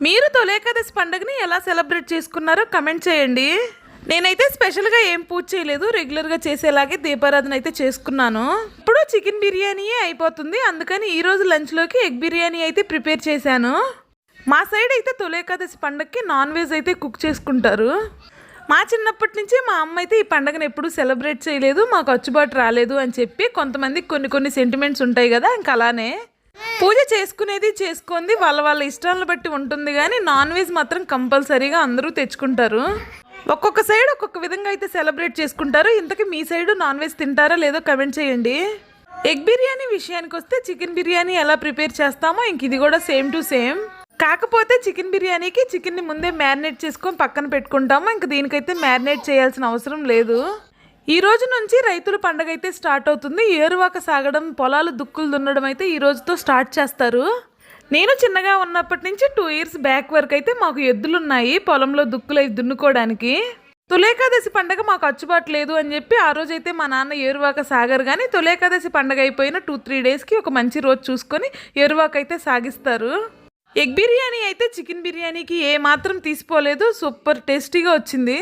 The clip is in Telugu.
మీరు తొలి ఏకాదశి పండుగని ఎలా సెలబ్రేట్ చేసుకున్నారో కమెంట్ చేయండి. నేనైతే స్పెషల్గా ఏం పూజ చేయలేదు, రెగ్యులర్గా చేసేలాగే దీపారాధన అయితే చేసుకున్నాను. ఇప్పుడు చికెన్ బిర్యానీయే అయిపోతుంది, అందుకని ఈరోజు లంచ్లోకి ఎగ్ బిర్యానీ అయితే ప్రిపేర్ చేశాను. మా సైడ్ అయితే తొలి ఏకాదశి పండుగకి నాన్ వెజ్ అయితే కుక్ చేసుకుంటారు. మా చిన్నప్పటి నుంచి మా అమ్మ అయితే ఈ పండుగను ఎప్పుడూ సెలబ్రేట్ చేయలేదు, మాకు అచ్చుబాటు రాలేదు అని చెప్పి కొంతమందికి కొన్ని సెంటిమెంట్స్ ఉంటాయి కదా, ఇంక అలానే పూజ చేసుకునేది చేసుకుంది వాళ్ళ వాళ్ళ ఇష్టాలను బట్టి ఉంటుంది. కానీ నాన్ వెజ్ మాత్రం కంపల్సరీగా అందరూ తెచ్చుకుంటారు. ఒక్కొక్క సైడ్ ఒక్కొక్క విధంగా అయితే సెలబ్రేట్ చేసుకుంటారు. ఇంతకీ మీ సైడ్ నాన్ వెజ్ తింటారా లేదో కమెంట్ చేయండి. ఎగ్ బిర్యానీ విషయానికి వస్తే చికెన్ బిర్యానీ ఎలా ప్రిపేర్ చేస్తామో ఇంక ఇది కూడా సేమ్ టు సేమ్. కాకపోతే చికెన్ బిర్యానీకి చికెన్ని ముందే మ్యారినేట్ చేసుకొని పక్కన పెట్టుకుంటాము, ఇంక దీనికైతే మ్యారినేట్ చేయాల్సిన అవసరం లేదు. ఈ రోజు నుంచి రైతుల పండుగ అయితే స్టార్ట్ అవుతుంది. ఏరువాక సాగడం, పొలాలు దుక్కులు దున్నడం అయితే ఈ రోజుతో స్టార్ట్ చేస్తారు. నేను చిన్నగా ఉన్నప్పటి నుంచి 2 years బ్యాక్ వరకు అయితే మాకు ఎద్దులున్నాయి పొలంలో దుక్కులు అవి దున్నుకోవడానికి. తొలేకాదశి పండుగ మాకు అచ్చుబాటు లేదు అని చెప్పి ఆ రోజైతే మా నాన్న ఏరువాక సాగరు. కానీ తొలేకాదశి పండుగ అయిపోయిన 2-3 daysకి ఒక మంచి రోజు చూసుకొని ఏరువాక అయితే సాగిస్తారు. ఎగ్ బిర్యానీ అయితే చికెన్ బిర్యానీకి ఏ మాత్రం తీసిపోలేదు, సూపర్ టేస్టీగా వచ్చింది.